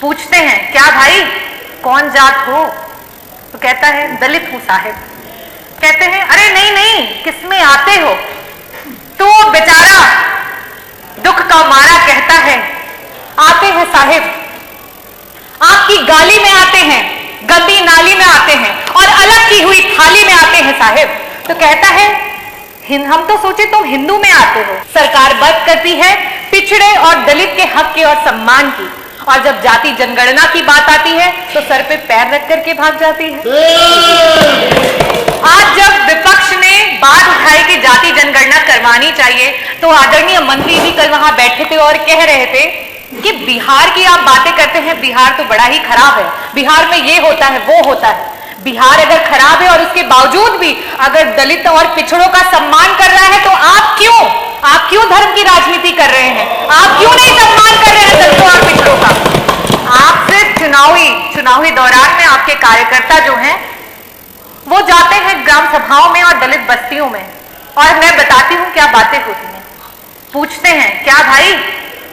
पूछते हैं क्या भाई कौन जात हो, तो कहता है दलित हूं साहिब। कहते हैं अरे नहीं नहीं किसमें आते हो, तो वो बेचारा दुख का मारा कहता है आते हैं साहिब, आपकी गाली में आते हैं, गंदी नाली में आते हैं और अलग की हुई थाली में आते हैं साहिब। तो कहता है हम तो सोचे तुम हिंदू में आते हो। सरकार बात करती है पिछड़े और दलित के हक की और सम्मान की, और जब जाति जनगणना की बात आती है तो सर पे पैर रख करके भाग जाती है। आज जब विपक्ष ने बात उठाई कि जाति जनगणना करवानी चाहिए, तो आदरणीय मंत्री भी कल वहां बैठे थे और कह रहे थे कि बिहार की आप बातें करते हैं, बिहार तो बड़ा ही खराब है, बिहार में ये होता है वो होता है। बिहार अगर खराब है और उसके बावजूद भी अगर दलित और पिछड़ों का सम्मान कर रहा है, तो आप क्यों धर्म की राजनीति कर रहे हैं? आप क्यों नहीं सम्मान कर रहे हैं दलितों और पिछड़ों का? आप सिर्फ चुनावी दौरान में आपके कार्यकर्ता जो हैं वो जाते हैं ग्राम सभाओं में और दलित बस्तियों में, और मैं बताती हूं क्या बातें होती हैं। पूछते हैं क्या भाई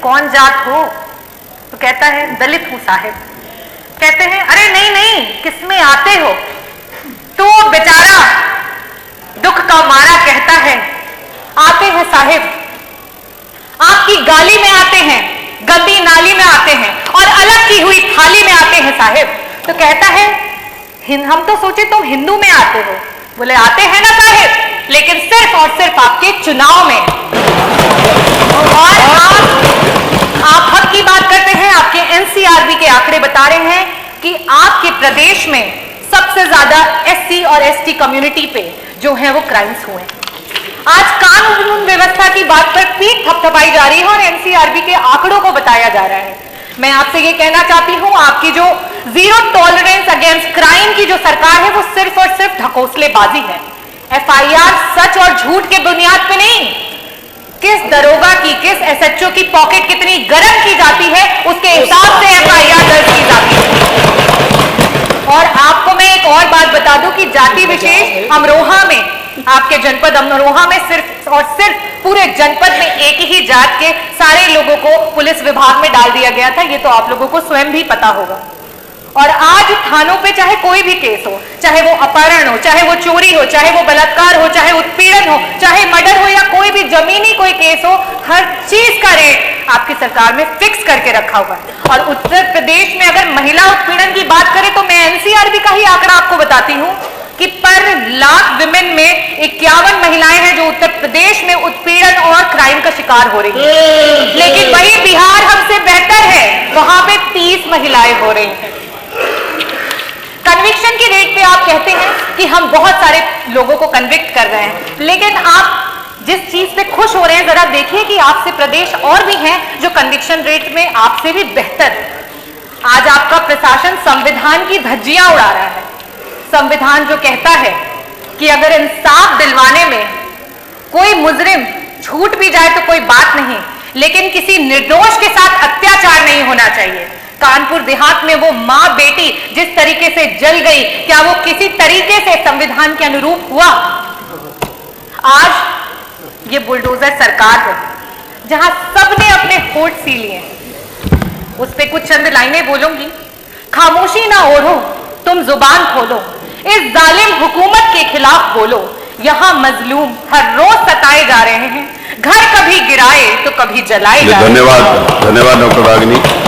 कौन जात हो, तो कहता है दलित हूं साहिब। कहते हैं अरे नहीं नहीं किसमें आते हो, तो वो बेचारा दुख का मारा कहता है आते हैं साहिब, आपकी गाली में आते हैं, गंदी नाली में आते हैं और अलग की हुई थाली में आते हैं साहिब। तो कहता है हम तो सोचे तुम हिंदू में आते हो। बोले आते हैं ना साहिब, लेकिन सिर्फ और सिर्फ आपके चुनाव में। और आप हक की बात करते हैं, आपके एनसीआरबी के आंकड़े बता रहे हैं कि आपके प्रदेश में सबसे ज्यादा एससी और एसटी कम्युनिटी पे जो है वो क्राइम्स हुए। आज कानून व्यवस्था की बात पर पीठ थपथपाई जा रही है और एनसीआरबी के आंकड़ों को बताया जा रहा है। मैं आपसे ये कहना चाहती हूं, आपकी जो जीरो टॉलरेंस अगेंस्ट क्राइम की जो सरकार है वो सिर्फ और सिर्फ ढकोसलेबाजी है। एफआईआर सच और झूठ के बुनियाद पे नहीं, किस दरोगा की किस एसएचओ की पॉकेट कितनी गर्म की जाती है उसके हिसाब से एफआईआर दर्ज की जाती है। और आपको मैं एक और बात बता दूं कि जाति विशेष अमरोहा में, आपके जनपद अमरोहा में सिर्फ और सिर्फ पूरे जनपद में एक ही जात के सारे लोगों को पुलिस विभाग में डाल दिया गया था। ये तो आप लोगों को स्वयं भी पता होगा। और आज थानों पे चाहे कोई भी केस हो, चाहे वो अपहरण हो, चाहे वो चोरी हो, चाहे वो बलात्कार हो, चाहे उत्पीड़न हो, चाहे मर्डर हो या कोई भी जमीनी कोई केस हो, हर चीज का रेट आपकी सरकार में फिक्स करके रखा हुआ है। और उत्तर प्रदेश में अगर महिला उत्पीड़न की बात करें तो मैं एनसीआरबी का ही आंकड़ा आपको बताती हूं कि पर लाख विमेन में 51 महिलाएं हैं जो उत्तर प्रदेश में उत्पीड़न और क्राइम का शिकार हो रही हैं। लेकिन वही बिहार हमसे बेहतर है, वहां पे 30 महिलाएं हो रही हैं। कन्विक्शन की रेट पे आप कहते हैं कि हम बहुत सारे लोगों को कन्विक्ट कर रहे हैं, लेकिन आप जिस चीज पे खुश हो रहे हैं जरा देखिए कि आपसे प्रदेश और भी हैं जो कन्विक्शन रेट में आपसे भी बेहतर है। आज आपका प्रशासन संविधान की धज्जियां उड़ा रहा है। संविधान जो कहता है कि अगर इंसाफ दिलवाने में कोई मुजरिम छूट भी जाए तो कोई बात नहीं, लेकिन किसी निर्दोष के साथ अत्याचार नहीं होना चाहिए। कानपुर देहात में वो मां बेटी जिस तरीके से जल गई, क्या वो किसी तरीके से संविधान के अनुरूप हुआ? आज ये बुलडोजर सरकार है जहां सबने अपने होठ सी लिए, उस पे कुछ चंद लाइनें बोलूंगी। खामोशी ना ओढ़ो तुम जुबान खोलो, इस जालिम हुकूमत के खिलाफ बोलो, यहाँ मजलूम हर रोज सताए जा रहे हैं, घर कभी गिराए तो कभी जलाए जा रहे हैं। धन्यवाद डॉक्टर रागिनी।